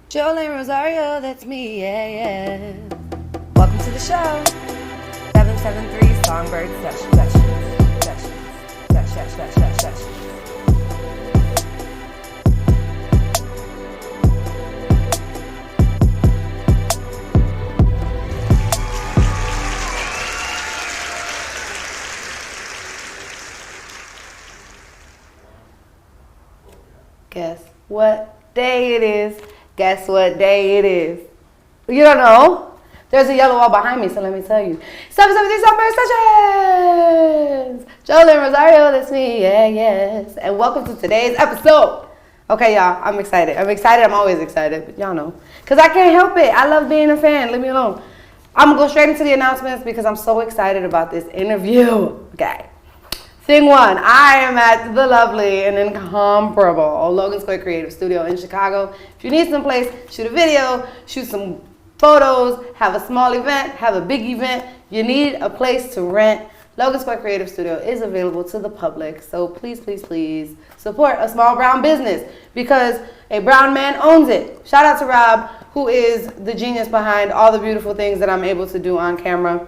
JOLIN, ROSARIO, that's me, yeah. Welcome to the show. 773 Songbird Sessions. Guess what day it is? Guess what day it is? You don't know? There's a yellow wall behind me, so let me tell you. 773 Songbird Sessions! JOLIN, ROSARIO, that's me, yes. And welcome to today's episode. Okay, y'all, I'm excited. I'm always excited, but y'all know. Because I can't help it. I love being a fan. Leave me alone. I'm going to go straight into the announcements because I'm so excited about this interview. Okay. Thing one, I am at the lovely and incomparable Logan Square Creative Studio in Chicago. If you need some place, shoot a video, shoot some photos, have a small event, have a big event, you need a place to rent, Logan Square Creative Studio is available to the public. So please, please, please support a small brown business because a brown man owns it. Shout out to RAWB, who is the genius behind all the beautiful things that I'm able to do on camera,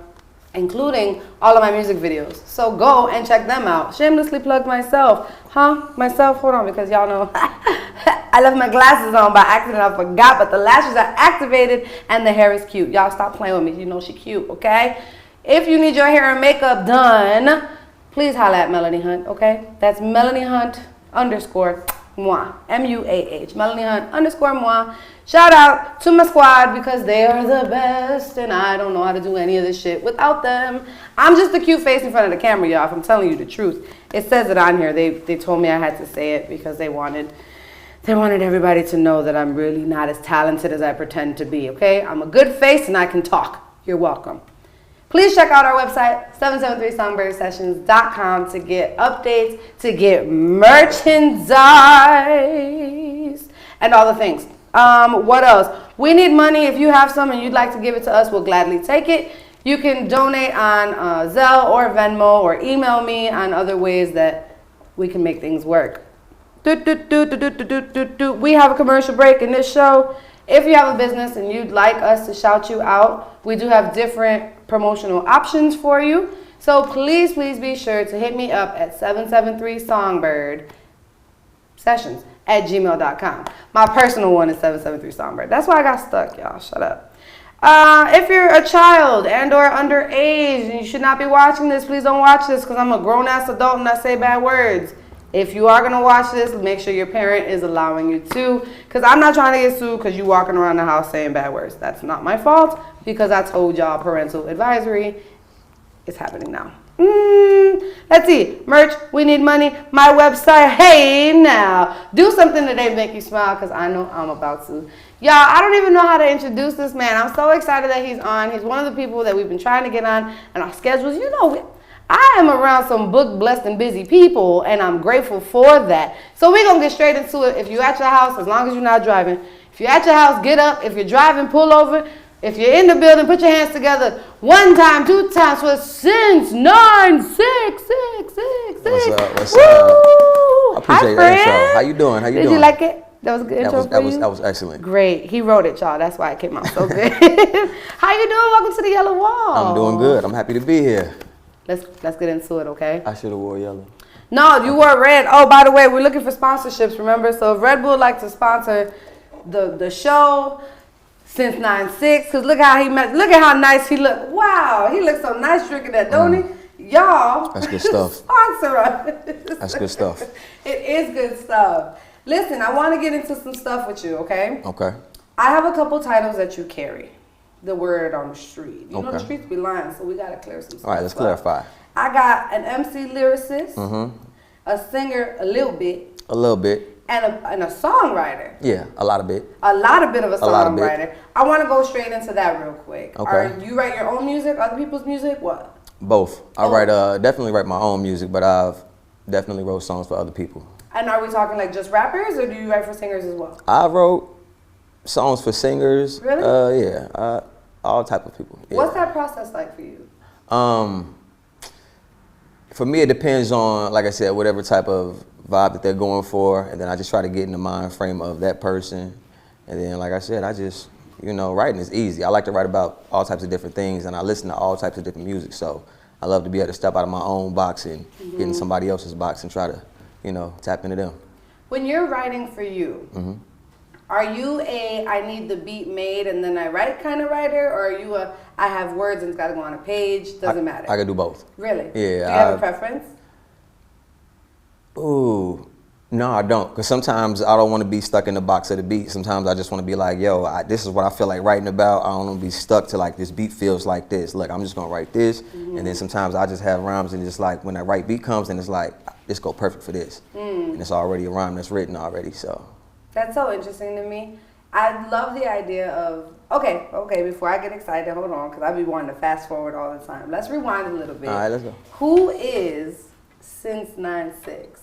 including all of my music videos. So go and check them out. Shamelessly plug myself. Myself? Hold on, because y'all know I left my glasses on by accident. I forgot, but the lashes are activated and the hair is cute. Y'all stop playing with me. You know she cute, okay? If you need your hair and makeup done, please holla at Melanie Hunt, okay? That's Melanie Hunt _ moi. M-U-A-H. Melanie Hunt _ moi. Shout out to my squad because they are the best and I don't know how to do any of this shit without them. I'm just the cute face in front of the camera, y'all, if I'm telling you the truth. It says it on here. They told me I had to say it because they wanted everybody to know that I'm really not as talented as I pretend to be, okay? I'm a good face and I can talk. You're welcome. Please check out our website, 773SONGBIRDSessions.com, to get updates, to get merchandise, and all the things. What else? We need money. If you have some and you'd like to give it to us, we'll gladly take it. You can donate on Zelle or Venmo or email me on other ways that we can make things work. We have a commercial break in this show. If you have a business and you'd like us to shout you out, we do have different promotional options for you. So please, please be sure to hit me up at 773SONGBIRDSessions@gmail.com. My personal one is 773SONGBIRD. That's why I got stuck, y'all. Shut up. If you're a child and or underage and you should not be watching this, please don't watch this because I'm a grown-ass adult and I say bad words. If you are going to watch this, make sure your parent is allowing you to, because I'm not trying to get sued because you walking around the house saying bad words. That's not my fault because I told y'all parental advisory is happening now. Let's see. Merch, we need money. My website, hey now. Do something today make you smile because I know I'm about to. Y'all, I don't even know how to introduce this man. I'm so excited that he's on. He's one of the people that we've been trying to get on and our schedules. You know, I am around some book blessed and busy people and I'm grateful for that. So we're going to get straight into it. If you're at your house, as long as you're not driving, if you're at your house, get up. If you're driving, pull over. If you're in the building, put your hands together. 1 time, 2 times for since 9/6/6/6. What's up? What's Woo! up? I appreciate Hi, the intro. How you doing? How you doing? Did you like it? That was a good intro for you? That was excellent. Great. He wrote it, y'all. That's why it came out so good. How you doing? Welcome to the Yellow Wall. I'm doing good. I'm happy to be here. Let's get into it, okay? I should have wore yellow. No, you wore red. Oh, by the way, we're looking for sponsorships, remember? So if Red Bull like to sponsor the show since 9/6, because look how nice he look. Wow, he looks so nice drinking that, don't he? Y'all. That's good stuff. Sponsor us. That's good stuff. It is good stuff. Listen, I want to get into some stuff with you, okay? Okay. I have a couple titles that you carry. The word on the street. You know the streets be lying, so we got to clear some stuff. All right, let's clarify. I got an MC lyricist, a singer a little bit. A little bit. And a songwriter. Yeah, a lot of bit. A bit of a songwriter. I want to go straight into that real quick. Okay. You write your own music, other people's music? What? Both. I definitely write my own music, but I've definitely wrote songs for other people. And are we talking like just rappers, or do you write for singers as well? I wrote songs for singers. Really? Yeah. All type of people. Yeah. What's that process like for you? For me, it depends on, like I said, whatever type of vibe that they're going for, and then I just try to get in the mind frame of that person And then, like I said, I just, you know, writing is easy. I like to write about all types of different things, and I listen to all types of different music. So I love to be able to step out of my own box and get in somebody else's box and try to, you know, tap into them. When you're writing for you, are you a I need the beat made and then I write kind of writer, or are you a I have words and it's got to go on a page? Doesn't matter. I can do both. Really? Yeah. Do you have a preference? Ooh, no, I don't. Because sometimes I don't want to be stuck in the box of the beat. Sometimes I just want to be like, yo, this is what I feel like writing about. I don't want to be stuck to like this beat feels like this. Look, I'm just going to write this. And then sometimes I just have rhymes and just like when that right beat comes and it's like, this go perfect for this. And it's already a rhyme that's written already, so. That's so interesting to me. I love the idea of, okay, before I get excited, hold on, because I be wanting to fast forward all the time. Let's rewind a little bit. All right, let's go. Who is 9INE6IX?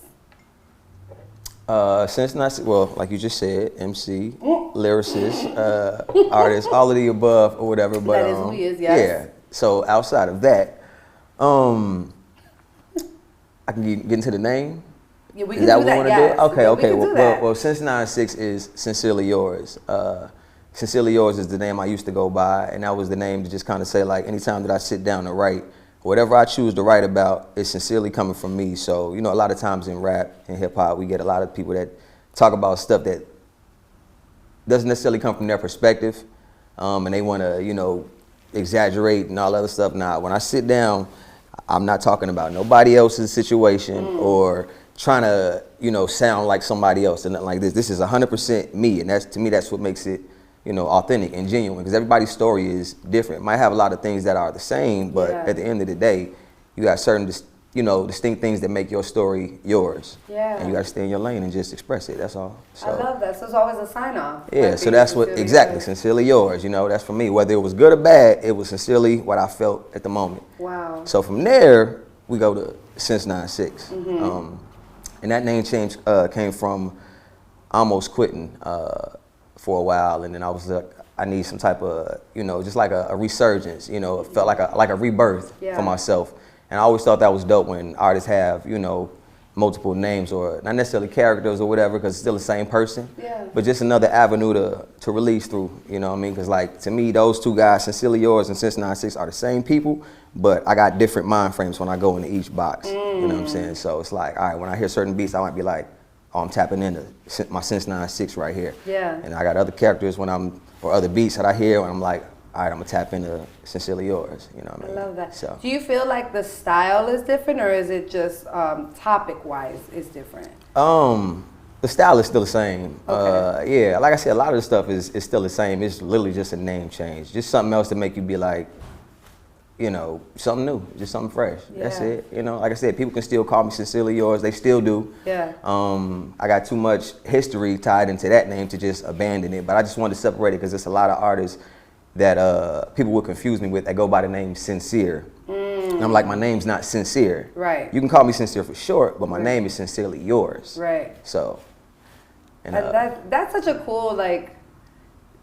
9INE6IX, well, like you just said, MC, lyricist, artist, all of the above or whatever. But, that is who he is, yes. Yeah, so outside of that, I can get into the name. Yeah, we Is can that do what we that, want to yes. do? Okay, Yeah, okay. we can do Well, that. 9INE6IX is Sincerely Yours. Sincerely Yours is the name I used to go by, and that was the name to just kind of say, like, anytime that I sit down to write, whatever I choose to write about is sincerely coming from me. So, you know, a lot of times in rap and hip hop, we get a lot of people that talk about stuff that doesn't necessarily come from their perspective, and they want to, you know, exaggerate and all other stuff. Nah, when I sit down, I'm not talking about nobody else's situation or trying to, you know, sound like somebody else and nothing like this. This is 100% me, and to me, that's what makes it, you know, authentic and genuine, because everybody's story is different. Might have a lot of things that are the same, but at the end of the day, you got certain, you know, distinct things that make your story yours. Yeah. And you got to stay in your lane and just express it. That's all. So, I love that. So it's always a sign off. yeah. Like So that's what exactly sincerely yours. You know, that's for me. Whether it was good or bad, it was sincerely what I felt at the moment. Wow. So from there, we go to 9INE6IX. And that name change came from almost quitting for a while, and then I was like, I need some type of, you know, just like a resurgence. You know, it felt like a rebirth for myself. And I always thought that was dope when artists have, you know, multiple names, or not necessarily characters or whatever, because it's still the same person. Yeah. But just another avenue to release through, you know what I mean? Because like, to me, those two guys, Sincerely Yours and 9INE6IX, are the same people, but I got different mind frames when I go into each box. You know what I'm saying? So it's like, all right, when I hear certain beats, I might be like, oh, I'm tapping into my 9INE6IX right here. Yeah. And I got other characters or other beats that I hear when I'm like, all right, I'm gonna tap into Sincerely Yours. You know what I mean? I love that. So. Do you feel like the style is different, or is it just topic-wise is different? The style is still the same. Okay. Yeah, like I said, a lot of the stuff is still the same. It's literally just a name change. Just something else to make you be like, you know, something new, just something fresh. Yeah. That's it. You know, like I said, people can still call me Sincerely Yours. They still do. Yeah. I got too much history tied into that name to just abandon it. But I just wanted to separate it because there's a lot of artists that people would confuse me with that go by the name Sincere. And I'm like, my name's not Sincere. Right. You can call me Sincere for short, but my name is Sincerely Yours. Right. So. And, that's such a cool, like,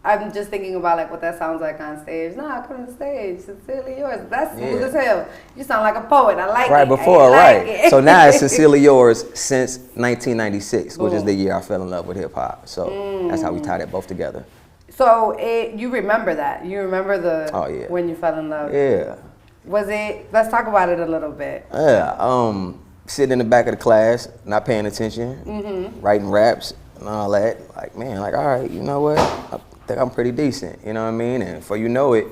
I'm just thinking about like what that sounds like on stage. No, I come on stage, Sincerely Yours. That's smooth as hell. You sound like a poet. I like it. Right before, like right. it. So now it's Sincerely Yours since 1996, which is the year I fell in love with hip hop. So that's how we tied it both together. So you remember that? You remember when you fell in love? Yeah. Was it? Let's talk about it a little bit. Yeah. Sitting in the back of the class, not paying attention, writing raps and all that. Like, man, like, all right, you know what? I think I'm pretty decent. You know what I mean? And before you know it,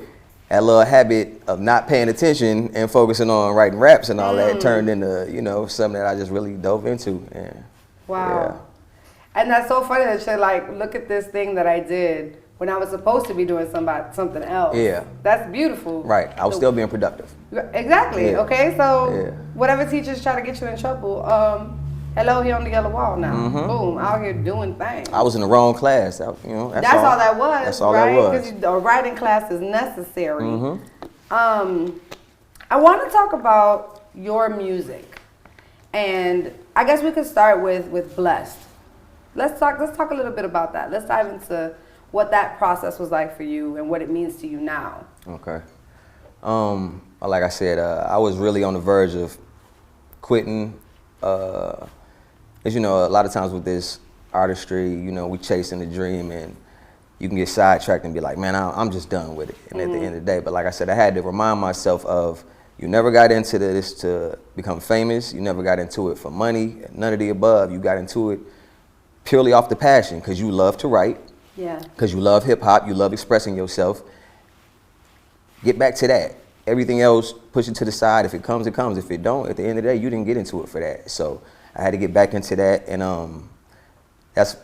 that little habit of not paying attention and focusing on writing raps and all that turned into, you know, something that I just really dove into. And, wow. Yeah. And that's so funny that you're like, look at this thing that I did when I was supposed to be doing something else. Yeah. That's beautiful. Right. I was still being productive. Exactly. Yeah. Okay. So Yeah. whatever teachers try to get you in trouble, hello, he on the yellow wall now. Boom, out here doing things. I was in the wrong class. That's all that was. That's all right? that was. Because a writing class is necessary. I want to talk about your music, and I guess we could start with Blessed. Let's talk a little bit about that. Let's dive into what that process was like for you and what it means to you now. Okay. Like I said, I was really on the verge of quitting. As you know, a lot of times with this artistry, you know, we chasing the dream, and you can get sidetracked and be like, man, I'm just done with it. And at the end of the day, but like I said, I had to remind myself of, you never got into this to become famous. You never got into it for money, none of the above. You got into it purely off the passion, because you love to write, because you love hip hop, you love expressing yourself. Get back to that. Everything else, push it to the side. If it comes, it comes. If it don't, at the end of the day, you didn't get into it for that. So I had to get back into that, and that's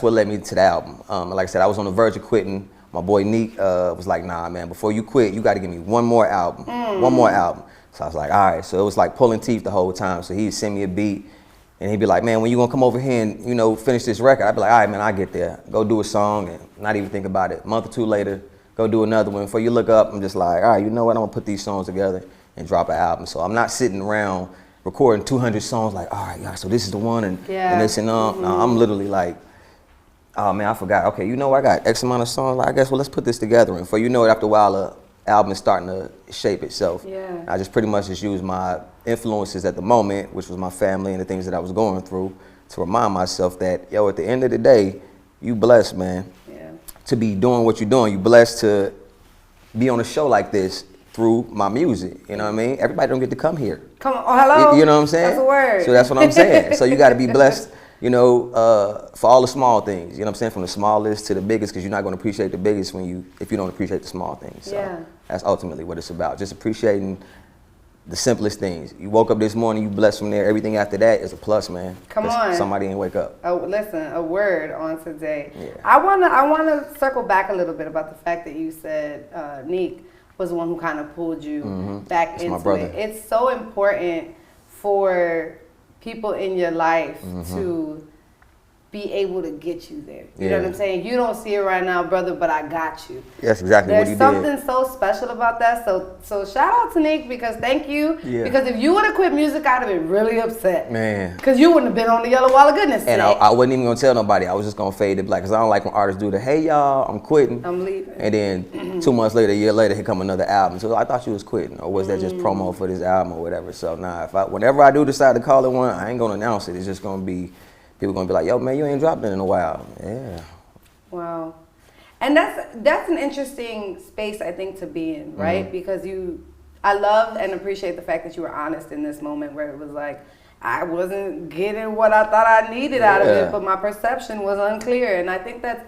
what led me to the album. Like I said, I was on the verge of quitting. My boy Neek was like, nah, man, before you quit, you got to give me one more album. One more album. So I was like, all right. So it was like pulling teeth the whole time. So he'd send me a beat, and he'd be like, man, when you going to come over here and, you know, finish this record? I'd be like, all right, man, I get there. Go do a song and not even think about it. A month or two later, go do another one. Before you look up, I'm just like, all right, you know what? I'm going to put these songs together and drop an album. So I'm not sitting around recording 200 songs like, all right, yeah, so this is the one and this and no, I'm literally like, oh man, I forgot. Okay, you know, I got X amount of songs. Like, I guess, well, let's put this together. And before you know it, after a while, the album is starting to shape itself. I just pretty much just used my influences at the moment, which was my family and the things that I was going through, to remind myself that, yo, at the end of the day, you blessed, man, to be doing what you're doing. You blessed to be on a show like this through my music. You know what I mean? Everybody don't get to come here. Come on, oh, hello. You know what I'm saying? That's a word. So that's what I'm saying. So you got to be blessed, you know, for all the small things. You know what I'm saying? From the smallest to the biggest, because you're not going to appreciate the biggest if you don't appreciate the small things. So that's ultimately what it's about. Just appreciating the simplest things. You woke up this morning, you blessed from there. Everything after that is a plus, man. Come on. Somebody didn't wake up. Oh, listen, a word on today. I wanna circle back a little bit about the fact that you said Neek was the one who kind of pulled you back into it. It's so important for people in your life to be able to get you there. You know what I'm saying? You don't see it right now, brother, but I got you. That's exactly what he did. There's something so special about that. So shout out to Nick, because thank you. Because if you would have quit music, I'd have been really upset. Man. Because you wouldn't have been on the yellow wall of goodness. And I wasn't even going to tell nobody. I was just going to fade to black, because I don't like when artists do the, hey, y'all, I'm quitting. I'm leaving. And then 2 months later, a year later, here come another album. So I thought you was quitting. Or was that just promo for this album or whatever? So nah, whenever I do decide to call it one, I ain't going to announce it. It's just going to be, people going to be like, yo, man, you ain't dropped it in a while. Yeah. Wow. And that's an interesting space, I think, to be in, right? Because I love and appreciate the fact that you were honest in this moment, where it was like, I wasn't getting what I thought I needed out of it, but my perception was unclear. And I think that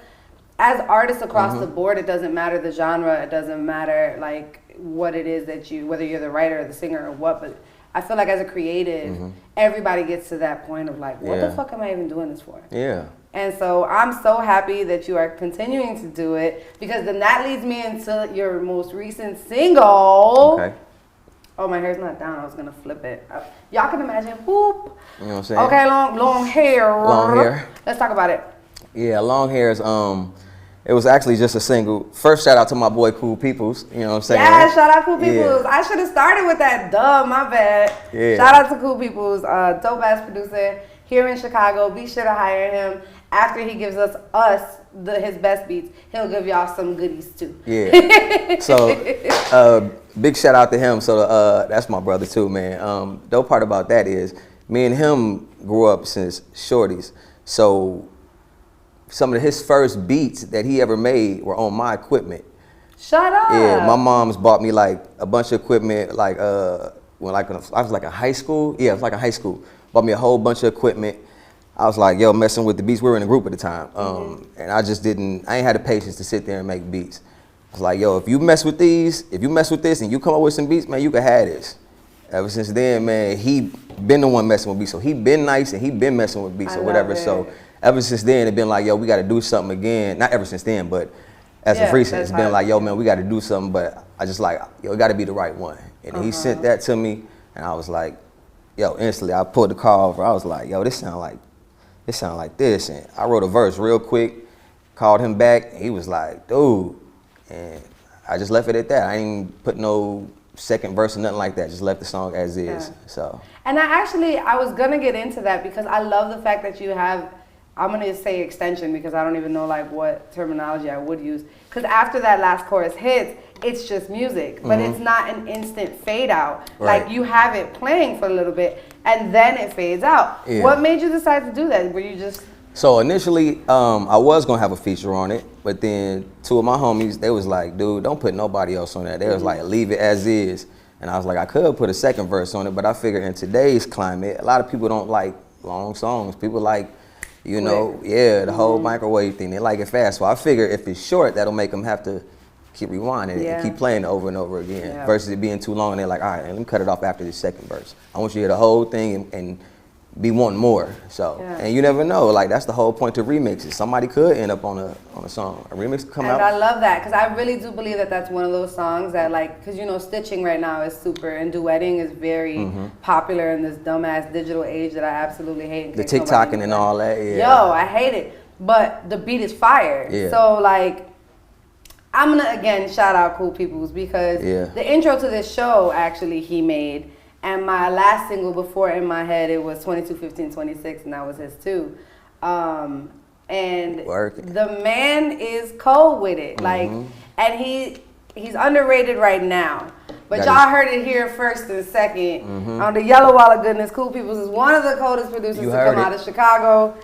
as artists across the board, it doesn't matter the genre, it doesn't matter like what it is that whether you're the writer or the singer or what, but I feel like as a creative, everybody gets to that point of like, what the fuck am I even doing this for? And so I'm so happy that you are continuing to do it, because then that leads me into your most recent single. Oh, my hair's not down. I was going to flip it. Y'all can imagine. Whoop. You know what I'm saying? Okay, long hair. Long hair. Let's talk about it. Yeah, long hair is, it was actually just a single. First, shout out to my boy Cool Peoples. You know what I'm saying? Yeah, shout out Cool Peoples. I should have started with that. Duh, my bad. Shout out to Cool Peoples, dope ass producer here in Chicago. Be sure to hire him. After he gives us his best beats, he'll give y'all some goodies too. So big shout out to him. So that's my brother too, man. Dope part about that is me and him grew up since shorties. So some of his first beats that he ever made were on my equipment. Shut up. Yeah, my mom's bought me like a bunch of equipment like when I was like in high school. Yeah, it was like in high school. Bought me a whole bunch of equipment. I was like, yo, messing with the beats. We were in a group at the time. And I ain't had the patience to sit there and make beats. I was like, yo, if you mess with this and you come up with some beats, man, you can have this. Ever since then, man, he been the one messing with beats. So he been nice and he been messing with beats or whatever. So ever since then, it been like, yo, we got to do something again. Not ever since then, but as of recent, it's been like, yo, man, we got to do something. But I just like, yo, it got to be the right one. And he sent that to me, and I was like, yo, instantly, I pulled the call over. I was like, yo, this sound like this. And I wrote a verse real quick, called him back. And he was like, dude. And I just left it at that. I ain't put no second verse or nothing like that. Just left the song as is. So. And I was gonna get into that, because I love the fact that you have, I'm gonna say extension, because I don't even know like what terminology I would use. Because after that last chorus hits, it's just music, but it's not an instant fade out. Like you have it playing for a little bit and then it fades out. What made you decide to do that? Were you just... So initially, I was gonna have a feature on it, But then two of my homies, they was like, dude, don't put nobody else on that. They was like, leave it as is. And I was like, I could put a second verse on it, but I figured in today's climate, a lot of people don't like long songs. People like, you know, the whole microwave thing. They like it fast. So I figure if it's short, that'll make them have to keep rewinding it and keep playing it over and over again. Versus it being too long and they're like, all right, let me cut it off after this second verse. I want you to hear the whole thing and be wanting more. So, and you never know. Like, that's the whole point of remixes. Somebody could end up on a song. A remix could come out. And I love that, because I really do believe that that's one of those songs that, like, because, you know, stitching right now is super, and duetting is very popular in this dumbass digital age that I absolutely hate. The TikToking and all that, Yo, I hate it. But the beat is fire. So, like, I'm going to, again, shout out Cool Peoples, because the intro to this show, actually, he made. And my last single before In My Head, it was 22-15-26, and that was his too. And the man is cold with it. Like, and he's underrated right now. But y'all heard it here first and second. On the Yellow Wall of Goodness, Cool Peoples is one of the coldest producers to come out of Chicago.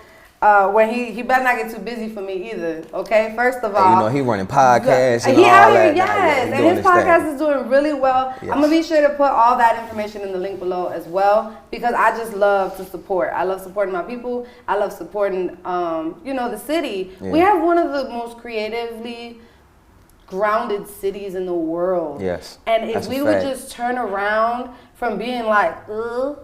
When he better not get too busy for me either, okay? First of all. You know, he running podcasts and he all out that. Here, yes, and his podcast is doing really well. I'm going to be sure to put all that information in the link below as well, because I just love to support. I love supporting my people. I love supporting, you know, the city. We have one of the most creatively grounded cities in the world. And if we would just turn around from being like, ugh,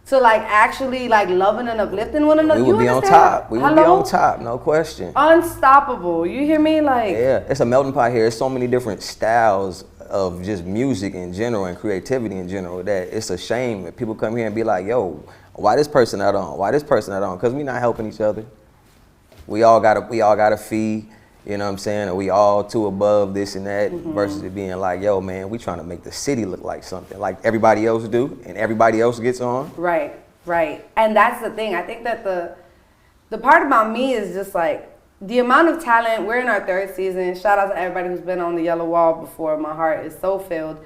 to like actually like loving and uplifting one another, we would be on top. We would be on top, no question. Unstoppable. You hear me? Like, it's a melting pot here. There's so many different styles of just music in general and creativity in general that it's a shame if people come here and be like, yo, why this person not on? Why this person not on? Because we not helping each other. We all got a fee. You know what I'm saying? Or we all too above this and that, versus it being like, yo, man, we trying to make the city look like something like everybody else do and everybody else gets on. Right. And that's the thing. I think that the part about me is just like the amount of talent. We're in our 3rd season. Shout out to everybody who's been on the Yellow Wall before. My heart is so filled.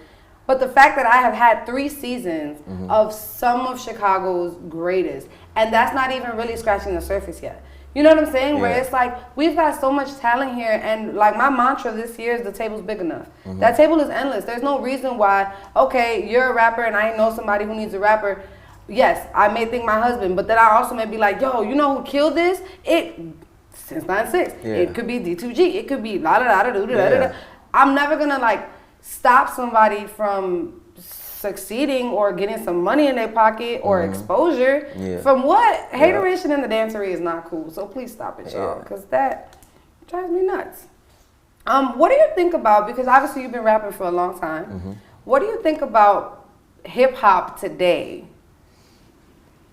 But the fact that I have had 3 seasons of some of Chicago's greatest, and that's not even really scratching the surface yet. You know what I'm saying? Where it's like, we've got so much talent here, and like my mantra this year is the table's big enough. That table is endless. There's no reason why, okay, you're a rapper and I know somebody who needs a rapper. Yes, I may think my husband, but then I also may be like, yo, you know who killed this? Since 9INE6IX. It could be D2G. It could be la-da-da-da-da-da-da-da. I'm never going to like stop somebody from succeeding or getting some money in their pocket or exposure from what? Hateration in the dancery is not cool. So please stop it, y'all, because that drives me nuts. What do you think about, because obviously you've been rapping for a long time, what do you think about hip-hop today?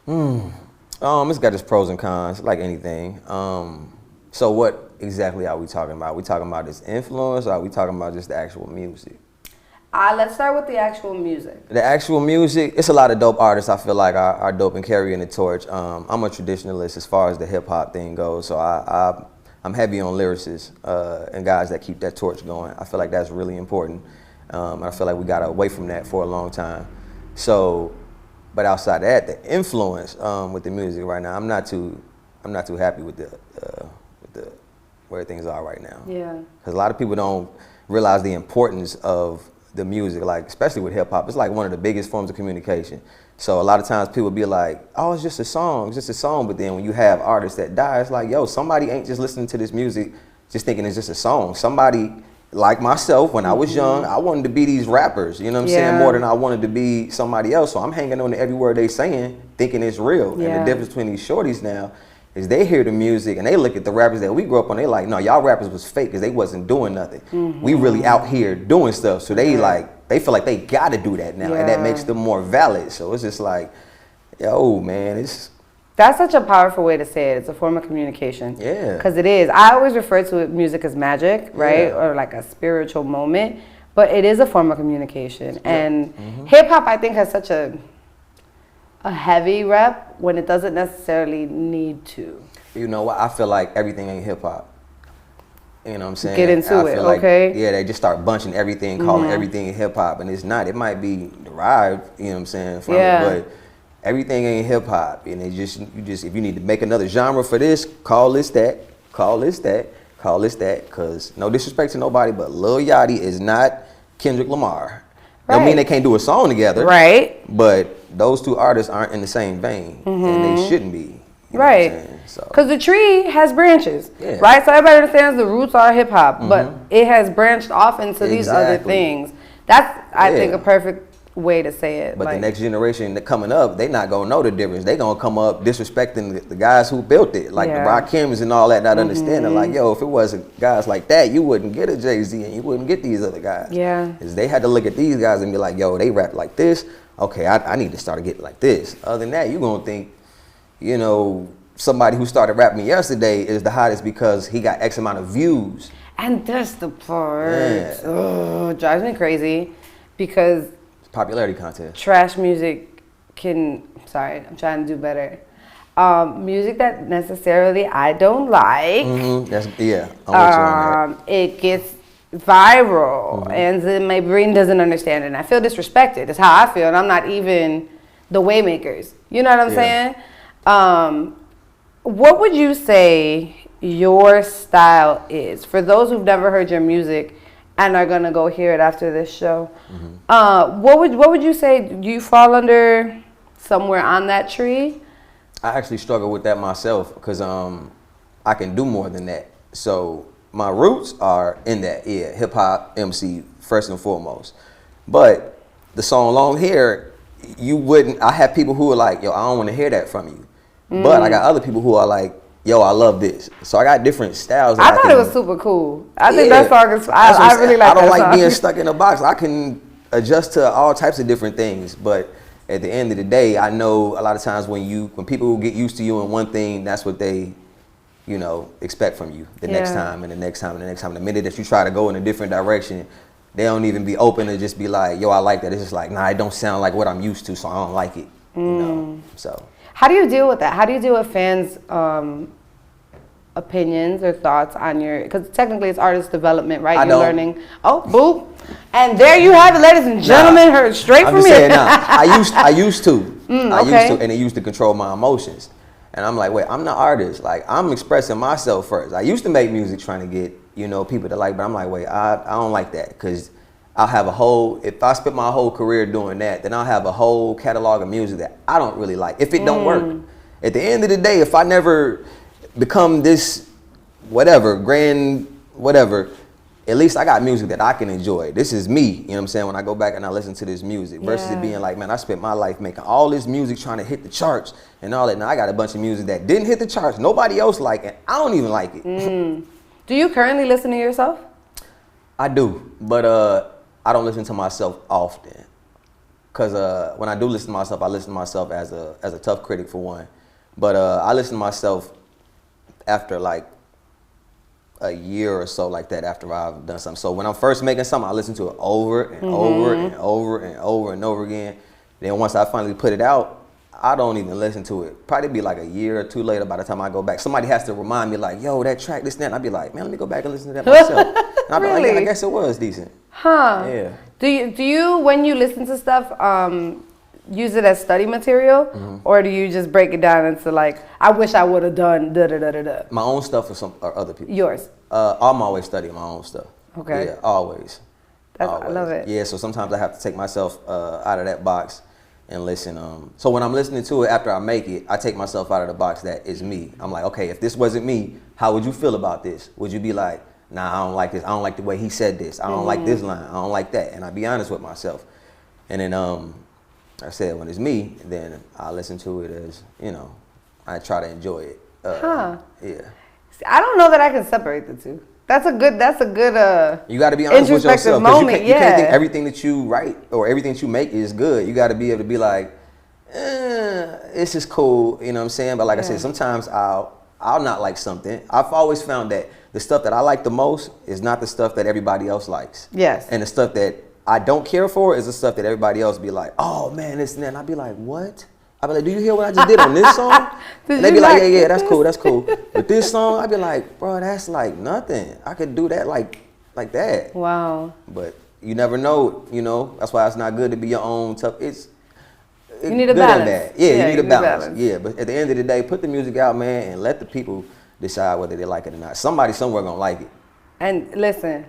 It's got its pros and cons, like anything. So what exactly are we talking about? Are we talking about its influence, or are we talking about just the actual music? Let's start with the actual music. The actual music, it's a lot of dope artists I feel like are dope and carrying the torch. I'm a traditionalist as far as the hip hop thing goes, so I'm heavy on lyricists and guys that keep that torch going. I feel like that's really important. I feel like we got away from that for a long time. So, but outside of that, the influence with the music right now, I'm not too happy with the where things are right now. Because a lot of people don't realize the importance of the music, like especially with hip hop. It's like one of the biggest forms of communication. So a lot of times people be like, oh, it's just a song, but then when you have artists that die, it's like, yo, somebody ain't just listening to this music just thinking it's just a song. Somebody, like myself, when I was young, I wanted to be these rappers, you know what I'm saying, more than I wanted to be somebody else. So I'm hanging on to every word they saying, thinking it's real. And the difference between these shorties now is they hear the music and they look at the rappers that we grew up on, they like, no, y'all rappers was fake because they wasn't doing nothing. We really out here doing stuff. So they they feel like they gotta do that now, and that makes them more valid. So it's just like, yo, man, that's such a powerful way to say it. It's a form of communication. Because it is. I always refer to music as magic, right? Or like a spiritual moment. But it is a form of communication. And hip hop, I think, has such a heavy rep when it doesn't necessarily need to. You know what? I feel like everything ain't hip hop. You know what I'm saying? Get into it, okay? Like, they just start bunching everything, calling everything hip hop, and it's not. It might be derived, you know what I'm saying, from it, but everything ain't hip hop. And you just if you need to make another genre for this, call this that, call this that, call this that, because no disrespect to nobody, but Lil Yachty is not Kendrick Lamar. Right. Don't mean they can't do a song together. Right. But those two artists aren't in the same vein, and they shouldn't be. Right. Because the tree has branches, right? So everybody understands the roots are hip hop, but it has branched off into these other things. That's, I think, a perfect way to say it. But the next generation that coming up, they not gonna know the difference. They gonna come up disrespecting the guys who built it, like the Rakims and all that, not understanding. Like, yo, if it wasn't guys like that, you wouldn't get a Jay-Z and you wouldn't get these other guys. Yeah. Because they had to look at these guys and be like, yo, they rap like this. Okay, I need to start getting like this. Other than that, you gonna think, you know, somebody who started rapping yesterday is the hottest because he got X amount of views. And that's the part. Oh, it drives me crazy because popularity contest. Trash music can, sorry, I'm trying to do better. Music that necessarily I don't like. That's, I'm with you on that. It gets viral and then my brain doesn't understand it. And I feel disrespected. That's how I feel. And I'm not even the Waymakers. You know what I'm saying? What would you say your style is? For those who've never heard your music and are gonna go hear it after this show, what would you say? Do you fall under somewhere on that tree? I actually struggle with that myself because I can do more than that. So my roots are in that, hip hop MC first and foremost. But the song Long Hair, you wouldn't. I have people who are like, yo, I don't want to hear that from you. But I got other people who are like, yo, I love this. So I got different styles. I thought it was super cool. I think that song is, I really like that song. I don't like being stuck in a box. I can adjust to all types of different things. But at the end of the day, I know a lot of times when people get used to you in one thing, that's what they, you know, expect from you the next time and the next time and the next time. The minute that you try to go in a different direction, they don't even be open to just be like, yo, I like that. It's just like, nah, it don't sound like what I'm used to, so I don't like it. You know, so. How do you deal with that? How do you deal with fans' opinions or thoughts on your, because technically it's artist development, right? You're learning. Oh, boop. And there you have it, ladies and gentlemen, heard straight from here. I used to, and it used to control my emotions. And I'm like, wait, I'm the artist. Like, I'm expressing myself first. I used to make music trying to get, you know, people to like, but I'm like, wait, I don't like that, because I'll have a whole, if I spent my whole career doing that, then I'll have a whole catalog of music that I don't really like, if it don't work. At the end of the day, if I never become this whatever, grand whatever, at least I got music that I can enjoy. This is me, you know what I'm saying, when I go back and I listen to this music, versus it being like, man, I spent my life making all this music trying to hit the charts and all that. Now I got a bunch of music that didn't hit the charts, nobody else like it, I don't even like it. Do you currently listen to yourself? I do, but I don't listen to myself often, because when I do listen to myself, I listen to myself as a tough critic for one, but I listen to myself after like a year or so, like that, after I've done something. So when I'm first making something, I listen to it over and over and over and over and over again. Then once I finally put it out, I don't even listen to it. Probably be like a year or two later by the time I go back. Somebody has to remind me like, yo, that track, this, that. And I'd be like, man, let me go back and listen to that myself. And I'd be like, yeah, I guess it was decent. Huh. Yeah. Do you when you listen to stuff, use it as study material, or do you just break it down into like, I wish I would have done da da da da da? My own stuff or other people? Yours. I'm always studying my own stuff. Okay. Yeah, always. I love it. Yeah, so sometimes I have to take myself out of that box and listen. So when I'm listening to it after I make it, I take myself out of the box that is me. I'm like, okay, if this wasn't me, how would you feel about this? Would you be like, nah, I don't like this. I don't like the way he said this. I don't like this line. I don't like that. And I be honest with myself. And then I said, when it's me, then I listen to it as, you know, I try to enjoy it. Yeah. See, I don't know that I can separate the two. That's a good you got to be honest with yourself, moment. You can't think everything that you write or everything that you make is good. You got to be able to be like, it's just cool, you know what I'm saying? But like I said, sometimes I'll not like something. I've always found that the stuff that I like the most is not the stuff that everybody else likes. Yes. And the stuff that I don't care for is the stuff that everybody else be like, oh man, this and that. And I'd be like, what? I'd be like, do you hear what I just did on this song? And they'd be like, yeah, that's cool, that's cool. But this song, I'd be like, bro, that's like nothing. I could do that like that. Wow. But you never know, you know. That's why it's not good to be your own tough. You need a balance. Yeah, you need a balance. Yeah, but at the end of the day, put the music out, man, and let the people decide whether they like it or not. Somebody somewhere gonna like it. And listen,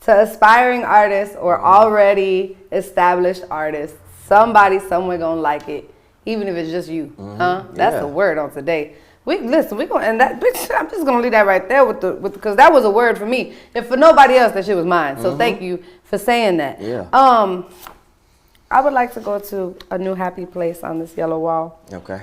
to aspiring artists or already established artists, somebody somewhere gonna like it, even if it's just you. Huh? That's the word on today. We gonna end that. Bitch, I'm just gonna leave that right there with because that was a word for me. If for nobody else, that shit was mine. So thank you for saying that. Yeah. I would like to go to a new happy place on this yellow wall. Okay.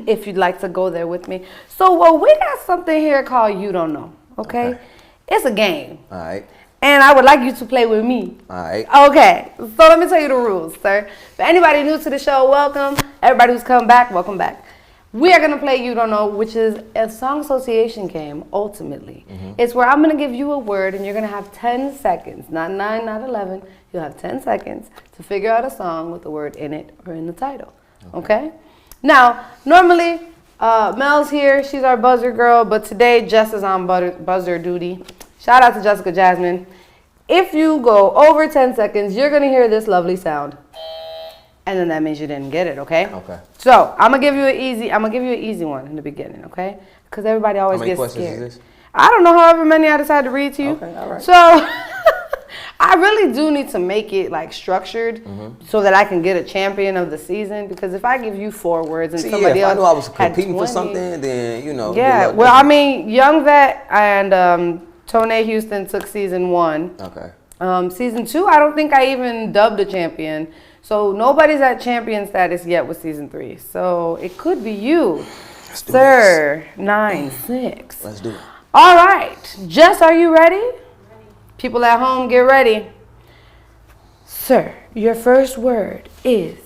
If you'd like to go there with me. So, well, we got something here called You Don't Know. Okay? It's a game. All right. And I would like you to play with me. All right. Okay. So let me tell you the rules, sir. For anybody new to the show, welcome. Everybody who's come back, welcome back. We are going to play You Don't Know, which is a song association game, ultimately. It's where I'm going to give you a word, and you're going to have 10 seconds, not 9, not 11. You'll have 10 seconds to figure out a song with the word in it or in the title. Okay? Now, normally, Mel's here. She's our buzzer girl, but today, Jess is on buzzer duty. Shout out to Jessica Jasmine. If you go over 10 seconds, you're going to hear this lovely sound. And then that means you didn't get it, okay? Okay. So I'm gonna give you an easy one in the beginning, okay? Because everybody always gets scared. How many questions is this? I don't know, however many I decide to read to you. Okay, all right. So I really do need to make it like structured so that I can get a champion of the season. Because if I give you 4 words and somebody else, if I knew I was had competing 20, for something, then you know. Yeah. Well, I mean, Young Vet and Tone Houston took season 1. Okay. Season 2, I don't think I even dubbed a champion. So nobody's at champion status yet with season 3. So it could be you, sir. 9-6. Let's do it. All right. Jess, are you ready? People at home, get ready. Sir, your first word is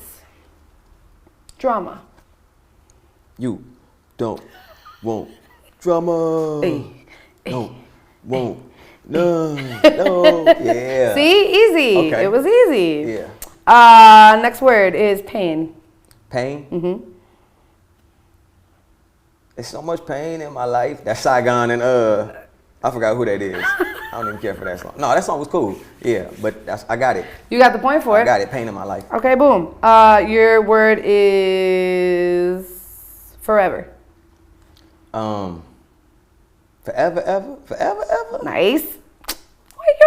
drama. You don't want drama. Hey. Don't want no. Yeah. See, easy. Okay. It was easy. Yeah. Next word is pain. Pain? There's so much pain in my life. That's Saigon and I forgot who that is. I don't even care for that song. No, that song was cool. Yeah, but I got it. You got the point for it? I got it. Pain in my life. Okay, boom. Your word is forever. Forever, ever? Nice.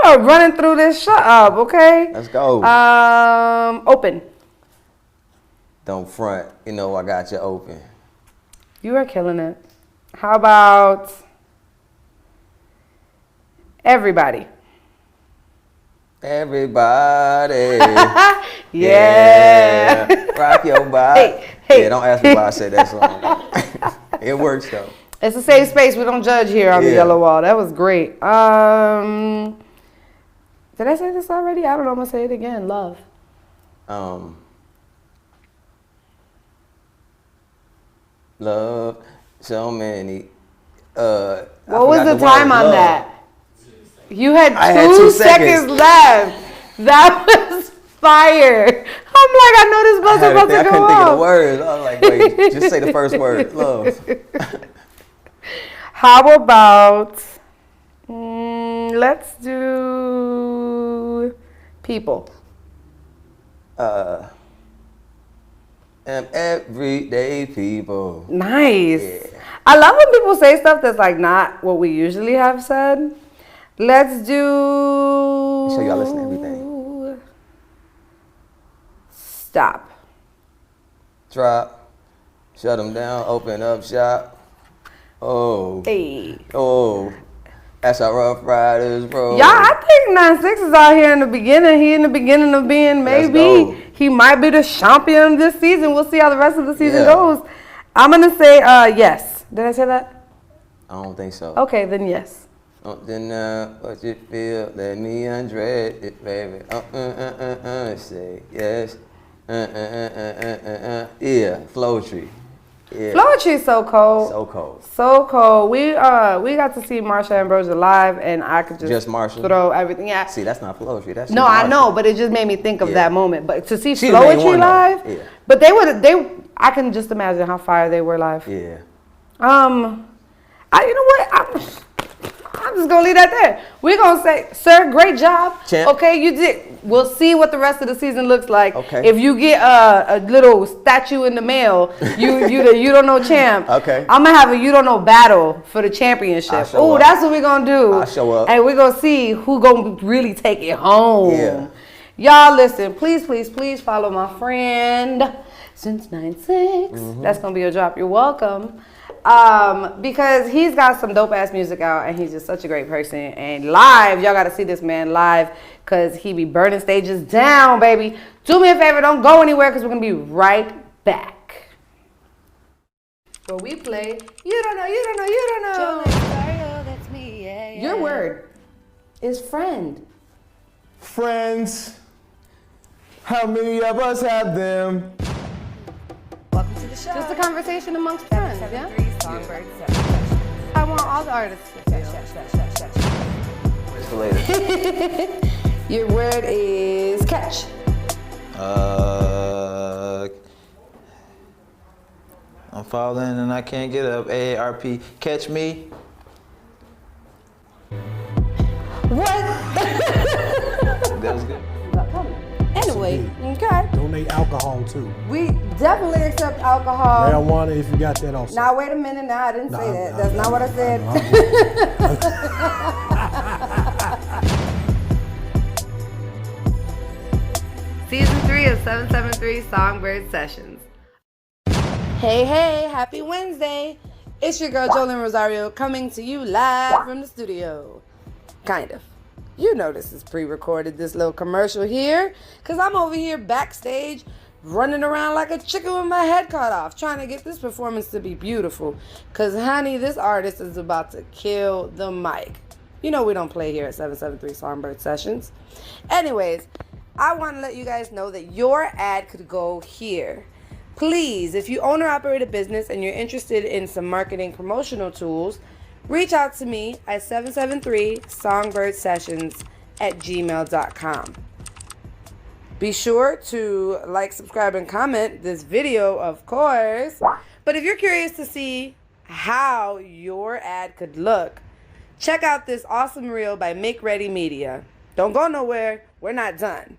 You're running through this. Shut up, okay? Let's go. Open. Don't front. You know I got you open. You are killing it. How about everybody? Everybody. Yeah. Rock your body. Hey. Yeah, don't ask me why I said that song. It works though. It's a safe space. We don't judge here on the yellow wall. That was great. Did I say this already? I don't know. I'm gonna say it again. Love. Love. So many. What was the time on that? You had I two had 2 seconds left. That was fire. I'm like, I know this buzzer about to go I couldn't think of the off. words. I was like, wait, just say the first word. Love. How about, let's do people. Everyday people. Nice. Yeah. I love when people say stuff that's like not what we usually have said. Let's do. So y'all listen to everything. Stop. Drop. Shut them down. Open up shop. Oh. Hey. Oh. That's how Rough Riders roll. Yeah, I think 9-6 is out here in the beginning. He in the beginning of being maybe he might be the champion this season. We'll see how the rest of the season goes. I'm gonna say yes. Did I say that? I don't think so. Okay, then yes. Something what you feel, let me undress it, baby. Say yes. Yeah, Flowetry. Yeah. Flowetry is so cold. So cold. So cold. We got to see Marsha Ambrosia live, and I could just Marsha? throw everything. Yeah. See, that's not Flowetry. That's No, I know, but it just made me think of that moment. But to see She the main Flowetry one, live, though. Yeah. but I can just imagine how fire they were live. Yeah. You know what? I'm just gonna leave that there. We're gonna say, sir, great job. Champ. Okay, you did. We'll see what the rest of the season looks like. Okay. If you get a little statue in the mail, you don't know champ. Okay. I'm gonna have a you don't know battle for the championship. show Ooh, up. that's what we're gonna do. I'll show up. And we're gonna see who gonna really take it home. Yeah. Y'all listen, please, please, please follow my friend since 9/6. That's gonna be a drop. You're welcome. Because he's got some dope ass music out and he's just such a great person. And live, y'all gotta see this man live because he be burning stages down, baby. Do me a favor, don't go anywhere because we're gonna be right back. Where we play, you don't know, you don't know, you don't know. ROSARIO, that's me, yeah, yeah. Your word is friend. Friends, how many of us have them? Welcome to the show. Just a conversation amongst friends, yeah? 773 Songbird Sessions. I want all the artists to feel. What's the latest? Your word is catch. I'm falling and I can't get up. AARP, catch me. What? That was good. Anyway, okay. Donate alcohol too. We definitely accept alcohol. Marijuana if you got that also. Now wait a minute. Now I didn't say that. That's not what I said. Season 3 of 773 Songbird Sessions. Hey, hey, happy Wednesday. It's your girl JOLIN Rosario coming to you live from the studio. Kind of. You know this is pre-recorded, this little commercial here, because I'm over here backstage running around like a chicken with my head cut off, trying to get this performance to be beautiful. Because, honey, this artist is about to kill the mic. You know we don't play here at 773 Songbird Sessions. Anyways, I want to let you guys know that your ad could go here. Please, if you own or operate a business and you're interested in some marketing promotional tools, reach out to me at 773songbirdsessions@gmail.com. Be sure to like, subscribe, and comment this video, of course. But if you're curious to see how your ad could look, check out this awesome reel by Make Ready Media. Don't go nowhere. We're not done.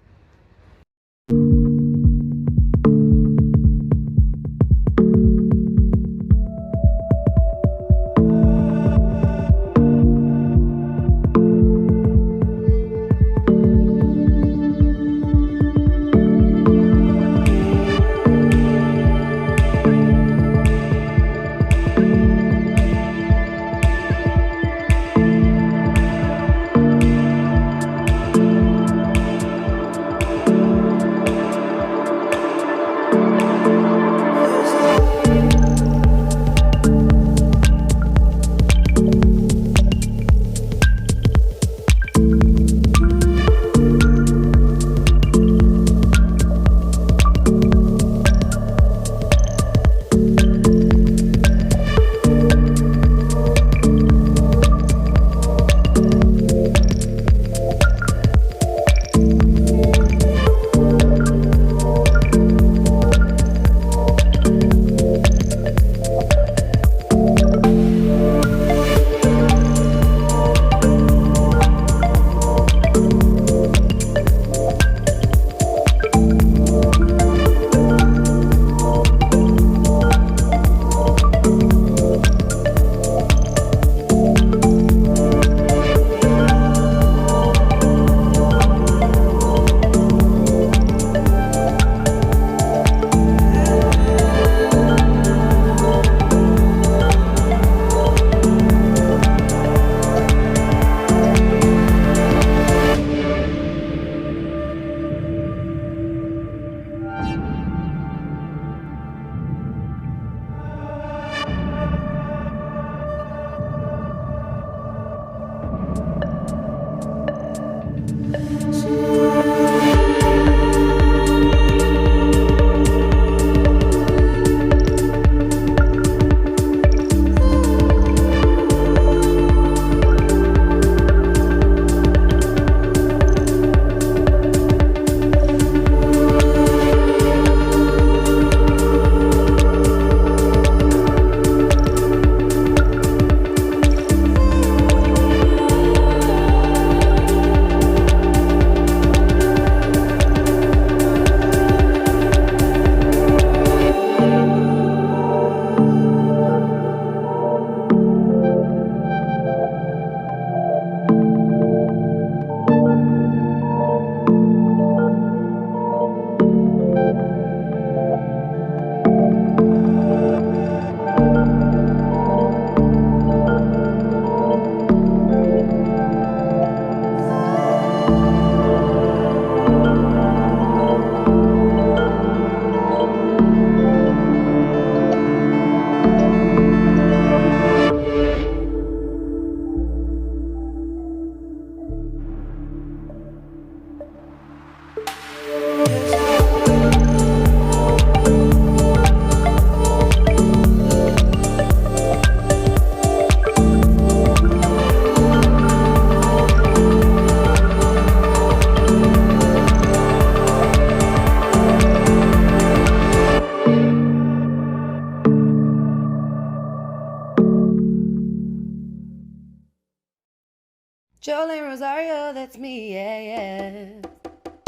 Jolin Rosario, that's me, yeah, yeah.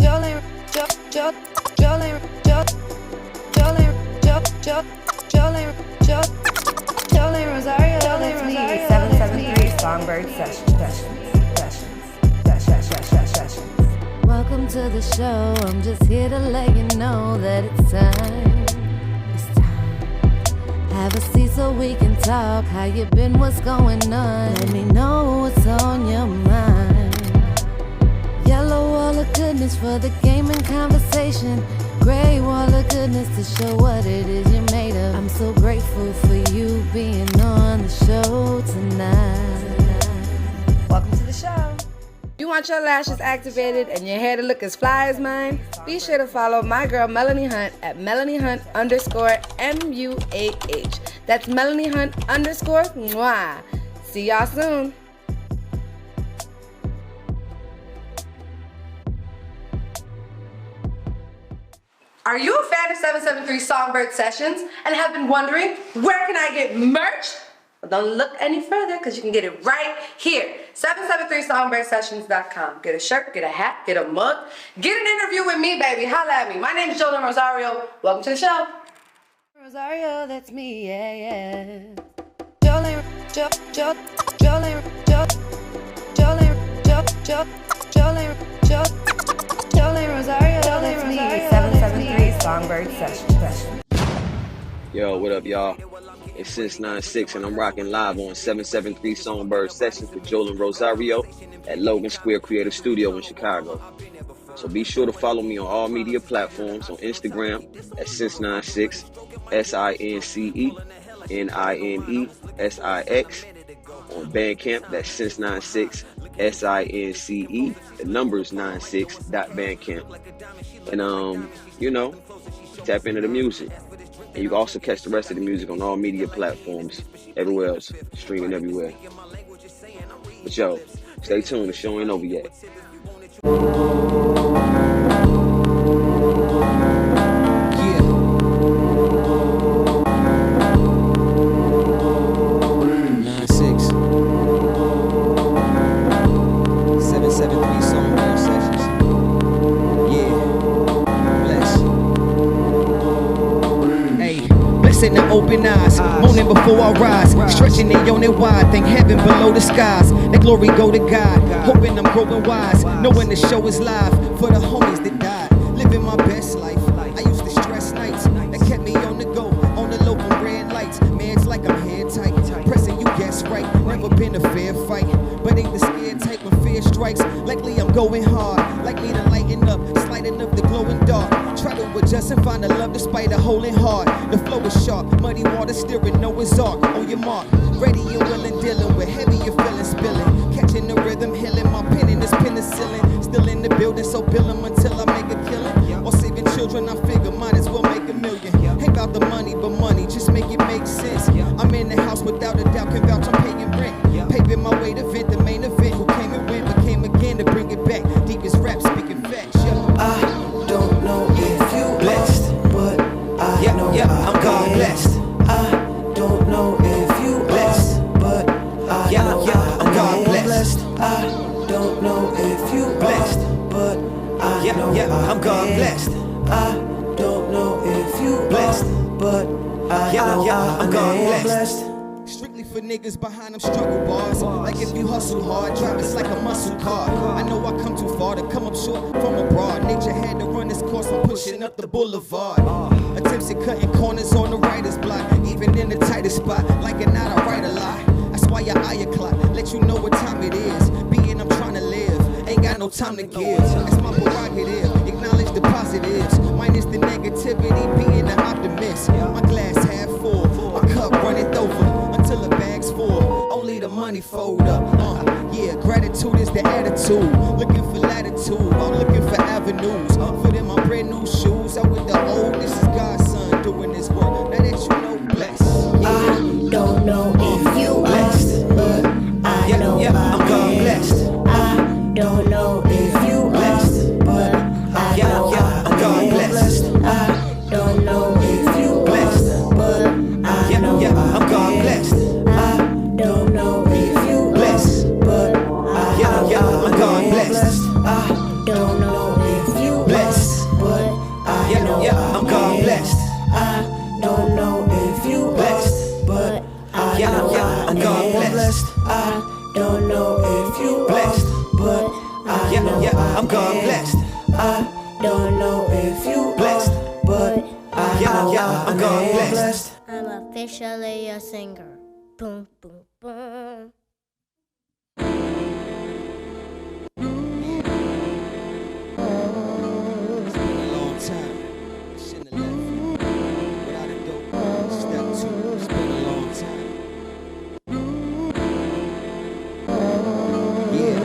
Jolin, Jolin, Jolin, Jolin, Jolin Rosario, that's me. 773 Songbird Sessions. Welcome to the show. I'm just here to let you know that it's time. It's time. Have a seat so we can talk. How you been? What's going on? Let me know what's on your mind. Yellow wall of goodness for the game and conversation. Gray wall of goodness to show what it is you're made of. I'm so grateful for you being on the show tonight. Welcome to the show. You want your lashes activated and your hair to look as fly as mine? Be sure to follow my girl Melanie Hunt at MelanieHunt_MUAH. That's Melanie Hunt _mwah. See y'all soon. Are you a fan of 773 Songbird Sessions and have been wondering, where can I get merch? Well, don't look any further because you can get it right here. 773SONGBIRDSessions.com. Get a shirt, get a hat, get a mug, get an interview with me, baby. Holla at me. My name is Jolin Rosario. Welcome to the show. Rosario, that's me, yeah, yeah. Jolin, Jolin, Jolin, Jolin, Jolin, Jolin Rosario, that's me. 773 Songbird Sessions. Yo, what up, y'all? It's 9INE6IX, and I'm rocking live on 773 Songbird Sessions with Jolin Rosario at Logan Square Creative Studio in Chicago. So be sure to follow me on all media platforms on Instagram at 9INE6IX, SINCE9INE6IX. On Bandcamp, that's 9INE6IX, SINCE, the numbers 96.bandcamp. And tap into the music. And you can also catch the rest of the music on all media platforms, everywhere else, streaming everywhere. But yo, stay tuned, the show ain't over yet. 773 Songbird Sessions. Yeah, bless. Hey, blessing the open eyes, moaning before I rise, stretching the unit wide, think heaven below the skies. That glory go to God, hoping I'm growing wise, knowing the show is live for the homies that died. Living my best life. I used to stress nights that kept me on the go, on the local red lights. Man, it's like I'm head tight, pressing you guess right. Never been a fair fight, but ain't the scared type when fear strikes. Likely I'm going hard, likely to lighten up, sliding up the glowing dark. Try to adjust and find the love despite a hole in heart. The flow is sharp, muddy water steering Noah's Ark. On your mark, ready and willing, dealing with heavy your feelings spilling. Catching the rhythm, healing my pen in this penicillin. Still in the building, so bill 'em until I make a killing. Or saving children, I figure might as well make a million. Ain't about the money, but money, just make it make sense. I'm in the house without a doubt, can vouch I'm paying rent. Paving my way to vent the main event. Who came and went, but came again to bring it back. Deepest rap, speaking facts. I don't know if you blessed, but I know I'm God blessed. I don't know if you blessed, but I know I'm God blessed. I don't know if you blessed, but I know I'm God blessed. I don't know if you blessed, but I know I'm God blessed. Strictly for niggas behind them struggle bars. Like if you hustle hard, drive it's like a muscle car. I know I come too far to come up short from abroad. Nature had to run this course, I'm pushing up the boulevard. Attempts at cutting corners on the writer's block, even in the tightest spot. Like it not, I write a lot. That's why your eye clock, let you know what time it is. Being I'm trying to live, ain't got no time to give. That's my prerogative, acknowledge the positives, minus the negativity, being the optimist. My glass half full, my cup runneth over until the bag's full. Only the money fold up. Yeah, gratitude is the attitude. Looking for latitude, I'm looking for avenues. Fit in my brand new shoes, out with the old. This is God's son doing this work. Now that you know, bless. I don't know if you blessed, but I know I'm God blessed. I don't know if you blessed, but I know I'm God blessed. I don't know if you blessed, but I know I'm God blessed. I don't know if you blessed, but I know blessed. I don't know if you blessed, but I know I'm God blessed. I don't know if you blessed, but I know I'm God blessed. I'm officially a singer. Boom, boom, boom. It's been a long time. Shouldn't have left you without a dope step two. It's been a long time. Yeah.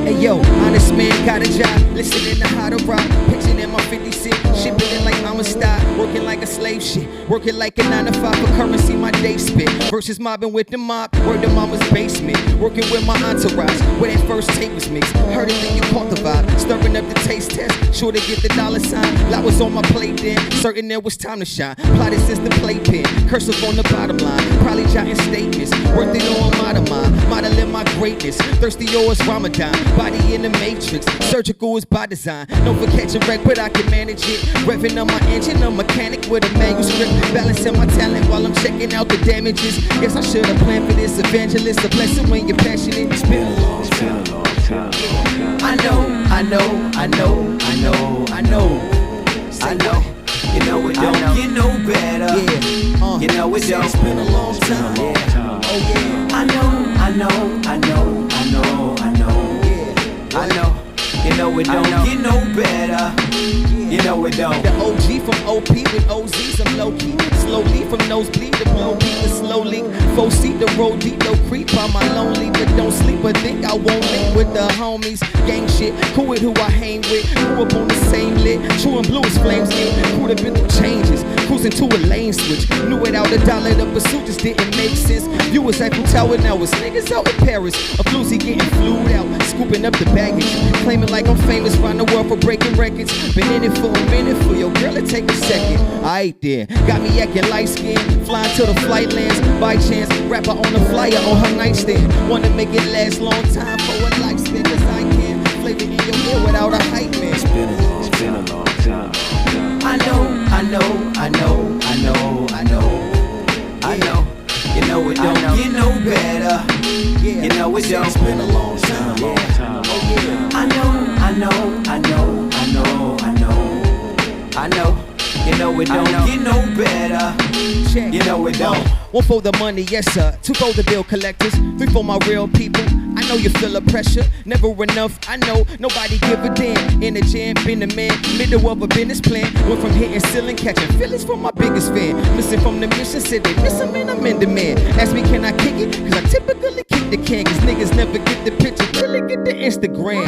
Hey yo, honest man got a job, listening to how to rock, pitching in my 56, shipping it like I'm a stock, working like a slave shit, working like a 9 to 5 for currency my day spit, versus mobbing with the mob, word to mama's basement, working with my entourage, where that first tape was mixed, heard it then you caught the vibe, stirring up the taste test, sure to get the dollar sign, lot was on my plate then, certain it was time to shine, plotted since the playpen, cursive on the bottom line, probably jotting statements, worth it on my mind, modeling my greatness, thirsty yours Ramadan, body in the matrix, surgical is by design, no for catching wreck but I can manage it, revving on my engine, a mechanic with a manuscript, balancing my talent while I'm checking out the damages, guess I should have planned for this evangelist, a blessing when you're passionate, it's been a long time, I know, you know it don't get no better, you know it don't, it's been a long time, oh yeah, I know, you know it don't get no better, you know it don't. The OG from OP with OZs, I'm low-key, slowly from nosebleed to blow beat to slowly, 4-seat the road deep, no creep, I'm my lonely, but don't sleep or think I won't link with the homies, gang shit, cool with who I hang with, grew up on the same lit, true and blue as flames get, cool have been through changes, cruising to a lane switch, knew without a dollar the pursuit just didn't make sense, viewers Eiffel Tower now it's niggas out in Paris, a floozy getting flued out, scooping up the baggage, claiming like I'm famous round the world for breaking records, been in it for a minute for your girl to take a second, aight there, got me acting light skin, flying till the flight lands, by chance, rapper on the flyer on her nightstand, wanna make it last long time for a lifespan, cause I can't flavor in your ear without a hype man, it's been a long time, I know, you know it don't get no better, you know it don't, it's been a long time, oh yeah, I know, you know it don't get no better, you know it don't. One for the money, yes sir, 2 for the bill collectors, 3 for my real people. I know you feel the pressure, never enough, I know, nobody give a damn. In the jam, been the man, middle of a business plan. Went from hitting ceiling, catching feelings from my biggest fan. Missing from the mission, said they miss him and I'm in demand. Ask me can I kick it, cause I typically kick the can. Cause niggas never get the picture till they get the Instagram.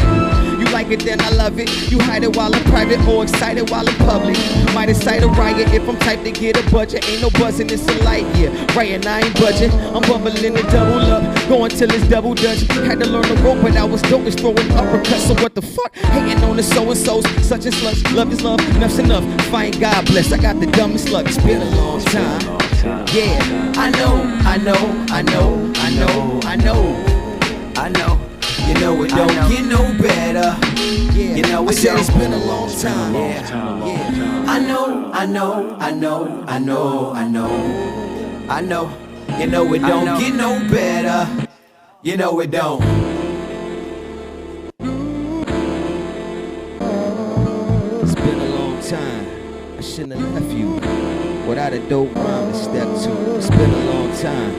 You like it then I love it, you hide it while I'm private or excited while in public. Might incite a riot if I'm type to get a budget. Ain't no buzzing, it's a light year. Right and I ain't budging, I'm bubbling the double up, going till it's double dutch. Had to learn the rope, but I was dope as throwing uppercuts. So what the fuck? Hating on the so-and-sos, such and sluts. Love is love, enough's enough. If I ain't God blessed, I got the dumbest luck. It's been a long time. Yeah, I know. You know it don't get no better. You know it don't. It's been a long time. Yeah. I know. You know it don't get no better. You know it don't. It's been a long time. I shouldn't have left you without a dope rhyme to step to. It's been a long time.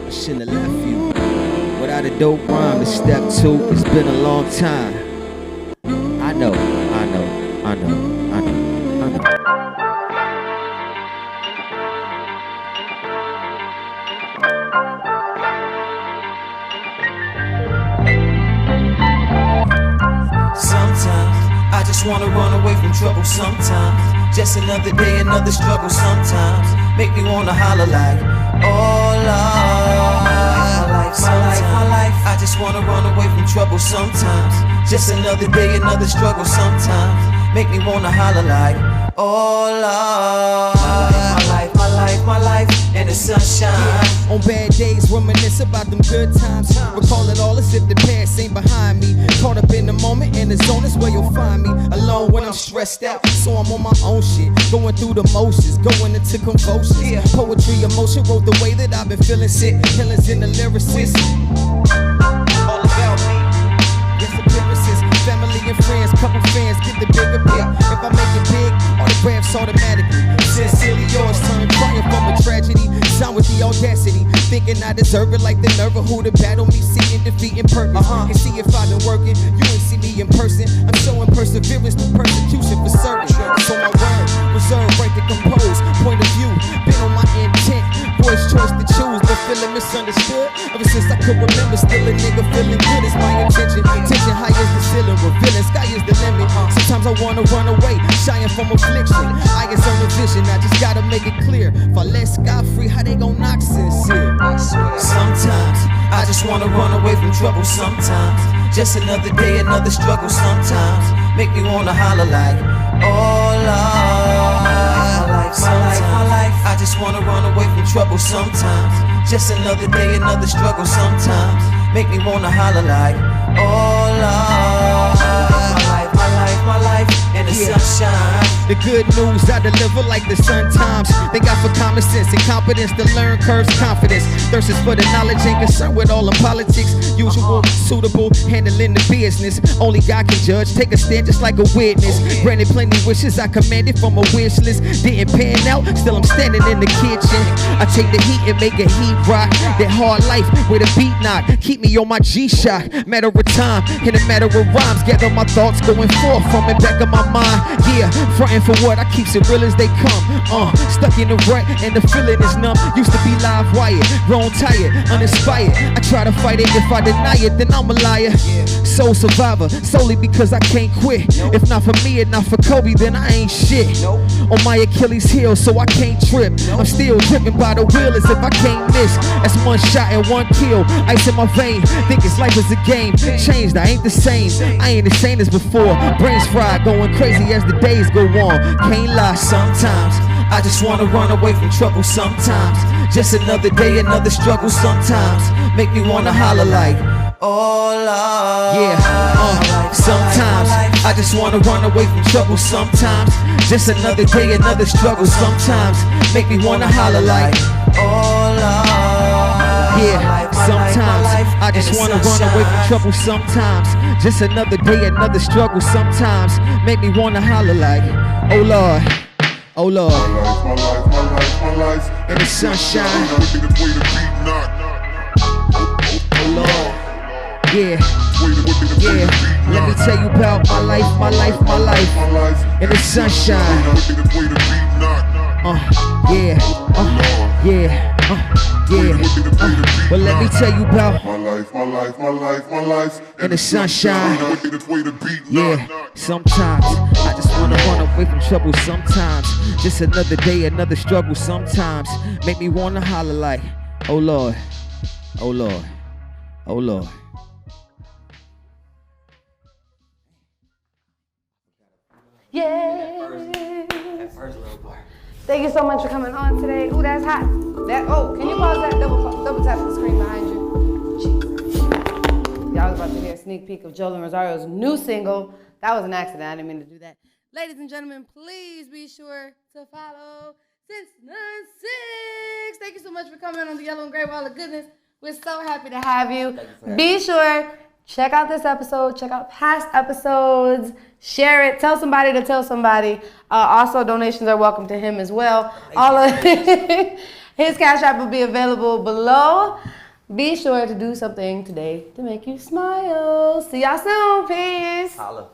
I shouldn't have left you without a dope rhyme to step to. It's been a long time. I know. Sometimes I just wanna run away from trouble. Sometimes just another day, another struggle. Sometimes make me wanna holler like, oh Lord, my life. I just wanna run away from trouble. Sometimes just another day, another struggle. Sometimes make me wanna holler like, oh Lord, my life in the sunshine. On bad days, reminisce about them good times. Recall it all as if the past ain't behind me. Caught up in the moment, and the zone is where you'll find me. Alone when I'm stressed out, so I'm on my own shit. Going through the motions, going into convulsions. Poetry, emotion, wrote the way that I've been feeling sick. Killers in the lyricist. All about me. Yes, appearances, family and friends, couple fans, get the bigger pic. If I make it big, autographs automatically. Sincerely yours, turn triumph from a tragedy. Sound with the audacity, thinking I deserve it like the nerve of who to battle me, seeing defeat in purpose. And see if I've been working, you ain't see me in person. I'm showing perseverance through persecution for certain. So my word, reserve, right to compose, point of view, been on my intent. Voice choice to choose, but feeling misunderstood. Ever since I could remember, still a nigga feeling good is my intention. Tension high as the ceiling, revealing sky is the limit. Sometimes I wanna run away, shying from affliction. I is on a vision, I just gotta make it clear. If I let sky free, how they gon' knock sincere? Sometimes I just wanna run away from trouble. Sometimes just another day, another struggle. Sometimes make me wanna holler like, oh Lord. My life, I just wanna run away from trouble. Sometimes just another day, another struggle. Sometimes make me wanna holler like, oh Lord. My life in the sunshine. The good news I deliver like the sun times. They got for common sense and competence to learn curves confidence. Thirst is for the knowledge, ain't concerned with all the politics. Usual, suitable, handling the business. Only God can judge, take a stand just like a witness. Granted plenty wishes I commanded from a wish list. Didn't pan out, still I'm standing in the kitchen. I take the heat and make a heat rock. That hard life with a beat knock. Keep me on my G-Shock. Matter of time, in a matter of rhymes. Gather my thoughts going forth from the back of my mind. Yeah, frontin' for what, I keeps it real as they come. Stuck in the rut and the feeling is numb. Used to be live wired, grown tired, uninspired. I try to fight it, if I deny it, then I'm a liar. Soul survivor, solely because I can't quit. If not for me and not for Kobe, then I ain't shit. On my Achilles heel, so I can't trip. I'm still dripping by the wheel as if I can't miss. That's one shot and one kill, ice in my vein. Think it's life is a game, changed, I ain't the same. I ain't the same as before, brains fried, going crazy as the days go on. Can't lie, Sometimes I just wanna run away from trouble. Sometimes just another day, another struggle. Sometimes make me wanna holler like, oh Lord. Yeah, sometimes I just wanna run away from trouble. Sometimes just another day, another struggle. Sometimes make me wanna holler like, oh Lord. yeah, sometimes I just wanna run away from trouble. Sometimes just another day, another struggle. Sometimes make me wanna holler like, oh Lord, oh Lord. My life. In the sunshine, oh Lord, yeah, yeah. Let me tell you about my life, my life, my life. In the sunshine, yeah, yeah. But let me tell you about my life. in the sunshine. Yeah, sometimes I just wanna run away from trouble. Sometimes just another day, another struggle. Sometimes make me wanna holler like, oh Lord, oh Lord, oh Lord. Yeah. Thank you so much for coming on today. Ooh, that's hot. Can you pause that? Double tap the screen behind you. Jesus. Y'all was about to hear a sneak peek of Jolin Rosario's new single. That was an accident. I didn't mean to do that. Ladies and gentlemen, please be sure to follow 9INE6IX. Thank you so much for coming on the Yellow and Gray Wall of Goodness. We're so happy to have you. Be sure, check out this episode, check out past episodes, share it, tell somebody to tell somebody. Also, donations are welcome to him as well. All of his Cash App will be available below. Be sure to do something today to make you smile. See y'all soon. Peace. Holla.